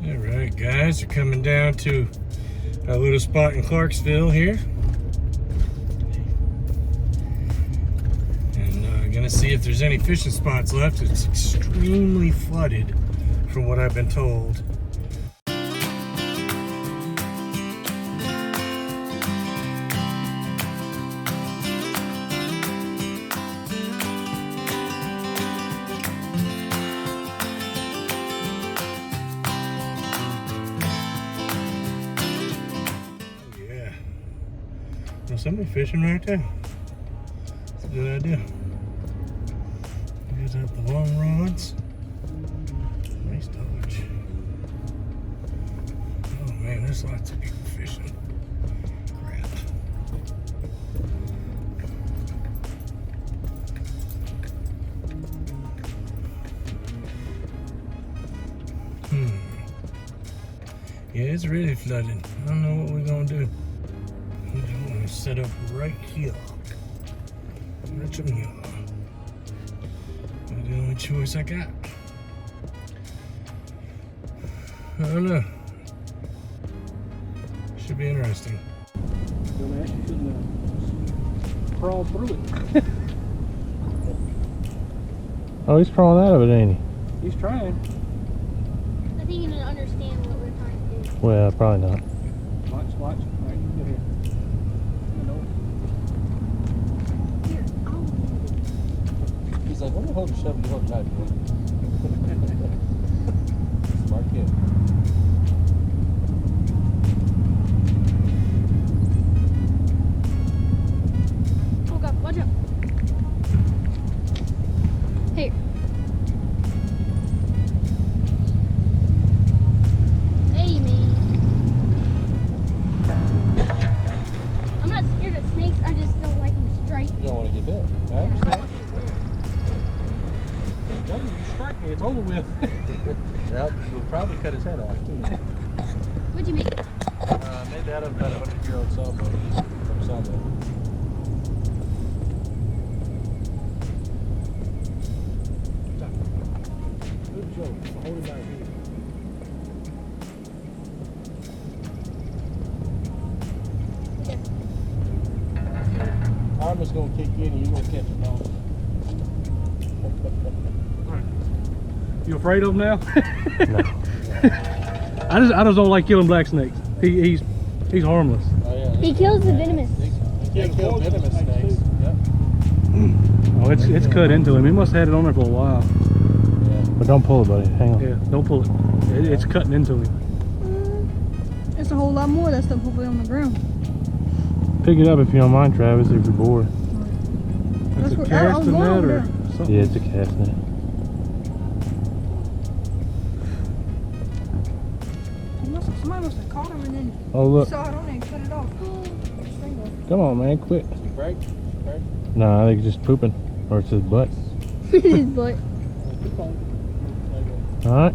All right, guys, we're coming down to a little spot in Clarksville here. And gonna see if there's any fishing spots left. It's extremely flooded from what I've been told. There's somebody fishing right there. That's a good idea. Here's out the long rods. Nice dodge. Oh man, there's lots of people fishing. Crap. Yeah, it's really flooded. I don't know what we're gonna do. I'm gonna set up right here. Right in here. That's the only choice I got. I don't know. Should be interesting. Dumbass, you shouldn't have crawled through it. Oh, he's crawling out of it, ain't he? He's trying. I think he doesn't understand what we're trying to do. Well, probably not. Watch. All right, get here. Here, I'll move it. He's like, let me hold the shovel, you hold tight, boy. Smart kid. Oh God, watch out. Here. Hey, man. I'm not scared of snakes, I just don't like them straight. You don't want to get bit, Yeah, I right? don't want to get Well, you strike me, it's over with. Yep, we'll probably cut his head off, too. What'd you make? Made that up about a 100-year-old sawmill. From sawmill. Good joke. Hold it back here. I'm just going to kick in and you're going to catch it off. You afraid of him now? No. I just don't like killing black snakes. He's harmless. Oh, yeah. He kills the venomous. You can't kill venomous snakes. Yep. Oh, it's cut into him. He must have had it on there for a while. Yeah. But don't pull it, buddy. Hang on. Yeah, don't pull it. It's cutting into him. It's a whole lot more of that stuff hopefully on the ground. Pick it up if you don't mind, Travis, if you're bored. That's a what- I was casting going net over or there. something? Yeah, it's a cast net. Somebody must have caught him and then Oh, look. saw it on there and cut it off. Come on, man. Quit. Break. No, I think he's just pooping. Or it's his butt. His butt. All right.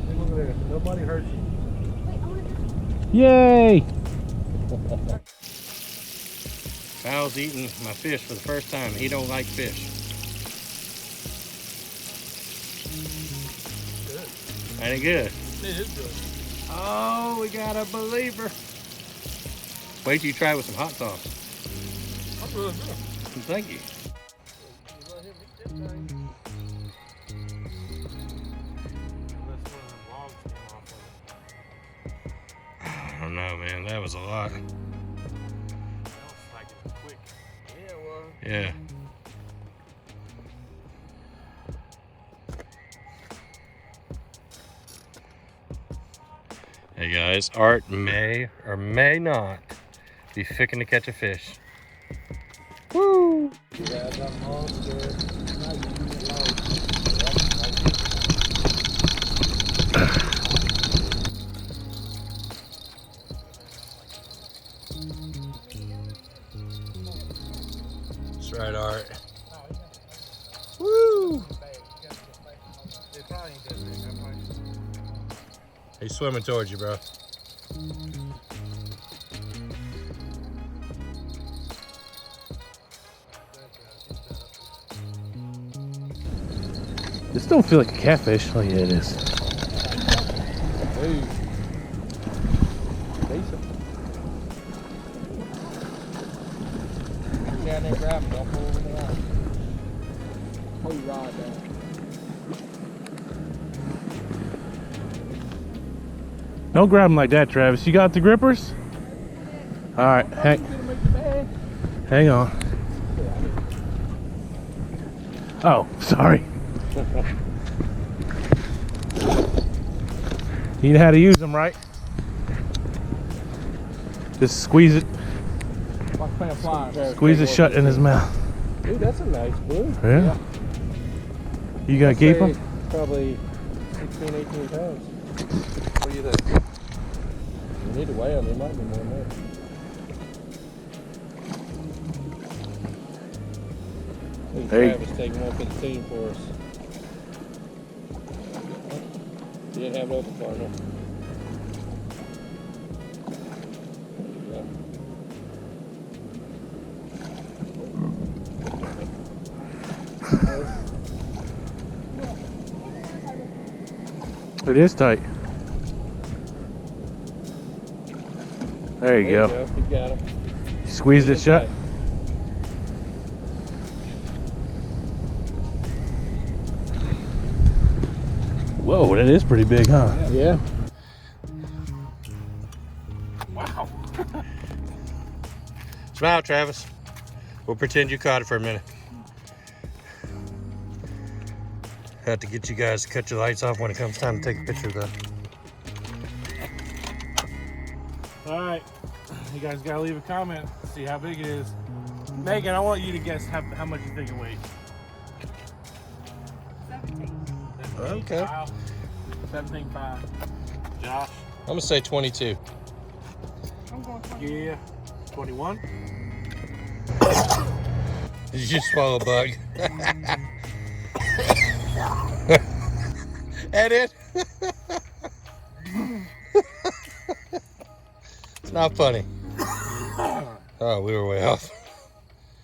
Look over there. Nobody hurts you. Wait, I want to. Yay! Val's eating my fish for the first time. He don't like fish. Good. Ain't it good? It is good. Oh, we got a believer. Wait till you try it with some hot sauce. That's really good. Thank you. I don't know, man. That was a lot. Yeah. Hey guys, Art may or may not be fixing to catch a fish. Woo! Yeah, that monster. Now you leave it alone. That's right, Art. Woo! He's swimming towards you, bro. This don't feel like a catfish. Oh yeah, it is. Ooh. Decent. Get down there, grab him. Don't pull over the line. Pull your rod down. Don't grab him like that, Travis. You got the grippers? All right, hang on. Oh, sorry. You know how to use them, right? Just squeeze it. Like playing fly. Squeeze it shut in his mouth. Dude, that's a nice blue. Yeah. You gonna keep him? Probably 16, 18 pounds. What do you think? You need to weigh him. He might be more than that. Hey. Travis taking one for the team for us. You didn't have it open far enough. It is tight. There you go. You got him. Squeezed it shut. Whoa, that is pretty big, huh? Yeah. Wow. Smile, Travis. We'll pretend you caught it for a minute. Have to get you guys to cut your lights off when it comes time to take a picture though. All right, you guys gotta leave a comment, see how big it is. Megan, I want you to guess how much you think it weighs. 17. Okay. 17.5. Josh? I'm gonna say 22. I'm going 20. Yeah. 21? Did you just swallow a bug? That it? It's not funny. Oh, we were way off.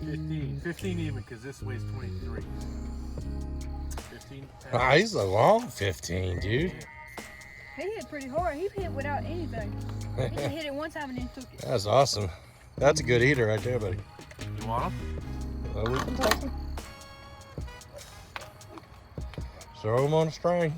15 even, because this weighs 23. 15. Ah, he's a long 15, dude. He hit pretty hard. He hit without anything. He just hit it one time and then took it. That's awesome. That's a good eater right there, buddy. You want them? Well, we can take him. Throw him on a string.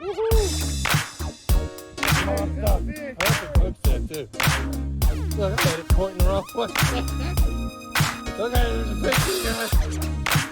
Woohoo! Hook's there too. Look, I had it pointing the wrong way. Look at it, there's a fish in there.